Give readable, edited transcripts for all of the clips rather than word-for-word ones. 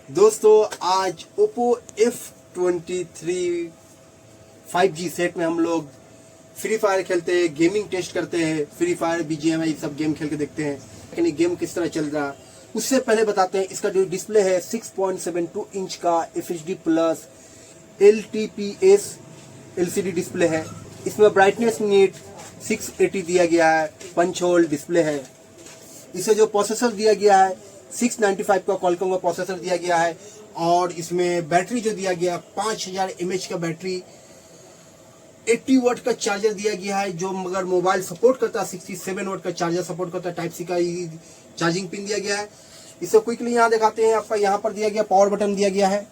दोस्तों आज Oppo F23 5G set में हम लोग फ्री फायर खेलते हैं, गेमिंग टेस्ट करते हैं। फ्री फायर BGMI सब गेम खेल के देखते हैं लेकिन ये गेम किस तरह चल रहा है। उससे पहले बताते हैं इसका जो डिस्प्ले है 6.72 इंच का FHD plus LTPS LCD display है। इसमें ब्राइटनेस नीट 680 दिया गया है, पंच होल डिस्प्ले है। इसे जो प्रोसेसर दिया गया है 695 का क्वालकॉम का प्रोसेसर दिया गया है और इसमें बैटरी जो दिया गया 5000 mAh का बैटरी, 80 वाट का चार्जर दिया गया है जो मगर मोबाइल सपोर्ट करता है। 67 वाट का चार्जर सपोर्ट करता है, टाइप सी का चार्जिंग पिन दिया गया है। इसे क्विकली यहाँ दिखाते हैं। आपका यहाँ पर दिया गया पावर बटन दिया गया है,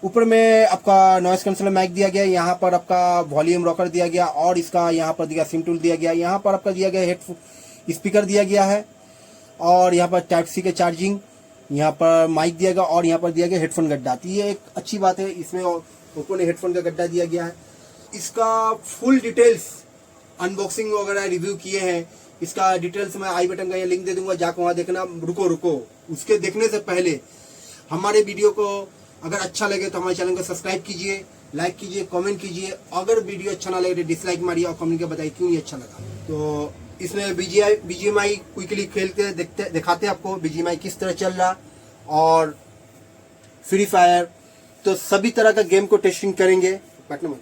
ऊपर में आपका नॉइस कैंसलर माइक दिया गया है, यहाँ पर आपका वॉल्यूम रॉकर दिया गया और इसका यहाँ पर दिया सिम टूल दिया गया, यहाँ पर आपका दिया गया हेडफोन स्पीकर दिया गया है और यहाँ पर टाइप सी के चार्जिंग, यहाँ पर माइक दिया गया और यहाँ पर दिया गया हेडफोन गड्ढा। तो ये एक अच्छी बात है, इसमें ओप्पो ने हेडफोन का गड्ढा दिया गया है। इसका फुल डिटेल्स अनबॉक्सिंग वगैरह रिव्यू किए हैं। इसका डिटेल्स मैं आई बटन का ये लिंक दे दूंगा, जाकर वहाँ देखना। रुको उसके देखने से पहले हमारे वीडियो को अगर अच्छा लगे तो हमारे चैनल को सब्सक्राइब कीजिए, लाइक कीजिए, कमेंट कीजिए। अगर वीडियो अच्छा ना लगे तो डिसलाइक मारिए और कमेंट के बताइए क्यों नहीं अच्छा लगा। तो इसमें BGMI क्विकली खेलते दिखाते आपको BGMI किस तरह चल रहा और फ्री फायर तो सभी तरह का गेम को टेस्टिंग करेंगे। पटना में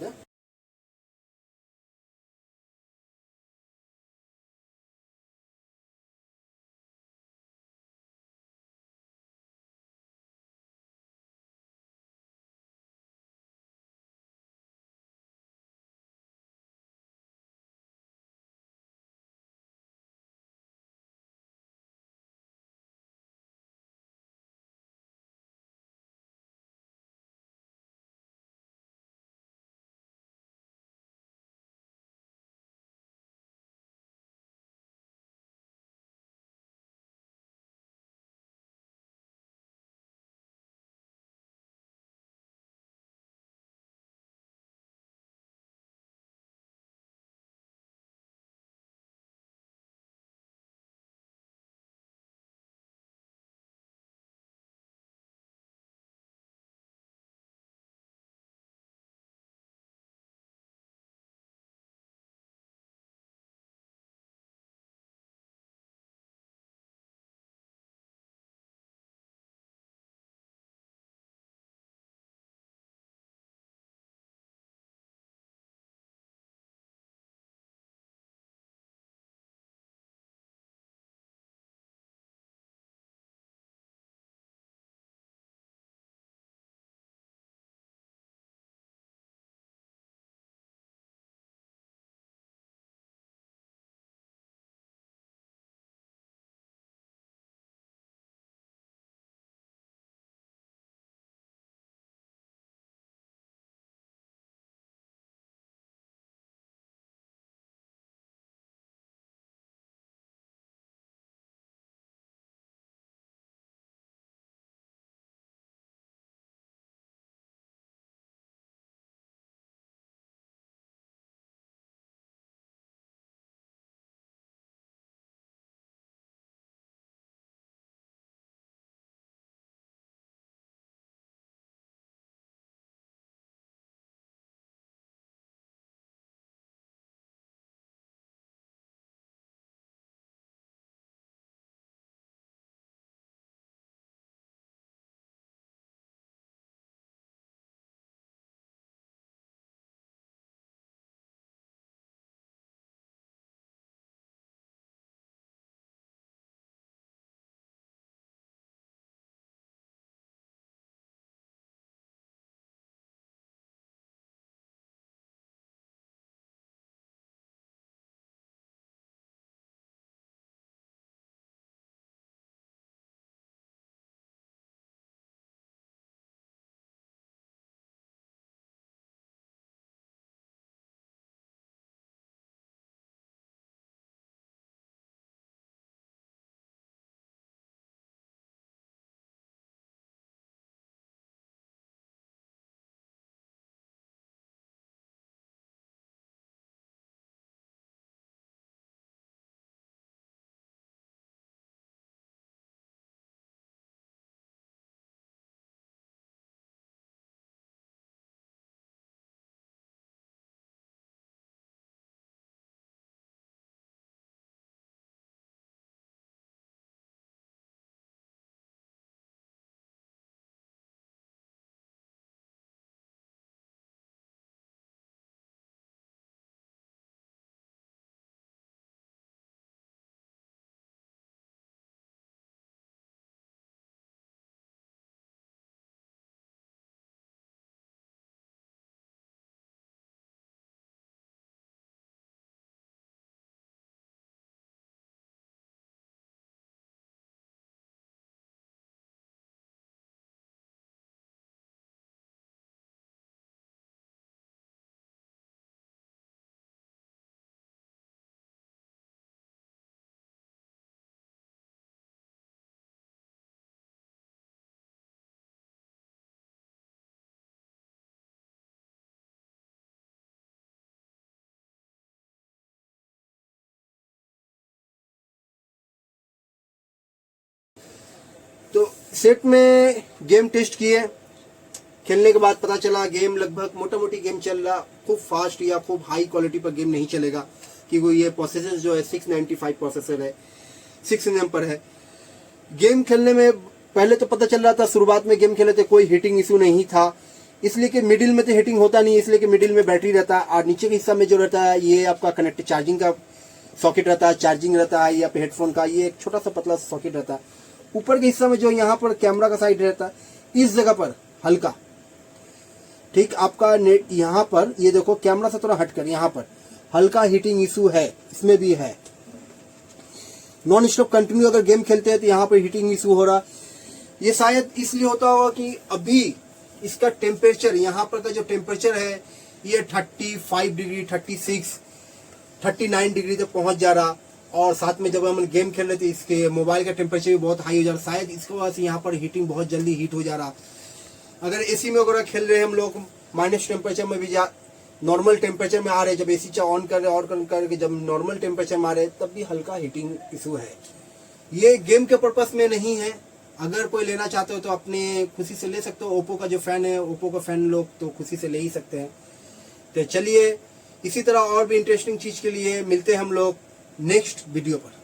सेट में गेम टेस्ट किए, खेलने के बाद पता चला गेम लगभग मोटा मोटी गेम चल रहा, खूब फास्ट या खूब हाई क्वालिटी पर गेम नहीं चलेगा, क्योंकि ये प्रोसेसर जो है 695 प्रोसेसर है, 6 nm पर है। गेम खेलने में पहले तो पता चल रहा था, शुरुआत में गेम खेले थे कोई हीटिंग इशू नहीं था, इसलिए कि मिडिल में तो हीटिंग होता नहीं, इसलिए कि मिडिल में बैटरी रहता है और नीचे के हिस्सा में जो रहता है ये आपका कनेक्ट चार्जिंग का सॉकेट रहता है, चार्जिंग रहता है या हेडफोन का ये एक छोटा सा पतला सॉकेट रहता है। ऊपर के हिस्सा में जो यहाँ पर कैमरा का साइड रहता है, इस जगह पर हल्का, ठीक आपका नेट यहाँ पर ये देखो कैमरा से थोड़ा हटकर यहाँ पर हल्का हीटिंग इशू है, इसमें भी है। नॉन स्टॉप कंटिन्यू अगर गेम खेलते हैं तो यहाँ पर हीटिंग इशू हो रहा, ये शायद इसलिए होता होगा कि अभी इसका टेम्परेचर यहाँ पर का जो टेम्परेचर है ये 35 डिग्री 36 39 डिग्री तक पहुंच जा रहा, और साथ में जब हम गेम खेल रहे थे इसके मोबाइल का टेम्परेचर भी बहुत हाई हो जा रहा, शायद इसके वजह से यहाँ पर हीटिंग बहुत जल्दी हीट हो जा रहा। अगर एसी में वगैरह खेल रहे हैं हम लोग माइनस टेम्परेचर में भी नॉर्मल टेम्परेचर में आ रहे, जब एसी ऑन कर रहे ऑन करके जब नॉर्मल टेम्परेचर में आ रहे तब भी हल्का हीटिंग इशू है। ये गेम के पर्पस में नहीं है, अगर कोई लेना चाहते हो तो अपने खुशी से ले सकते हो। ओप्पो का जो फैन है, ओप्पो का फैन लोग तो खुशी से ले ही सकते हैं। तो चलिए इसी तरह और भी इंटरेस्टिंग चीज के लिए मिलते हैं हम लोग नेक्स्ट वीडियो पर।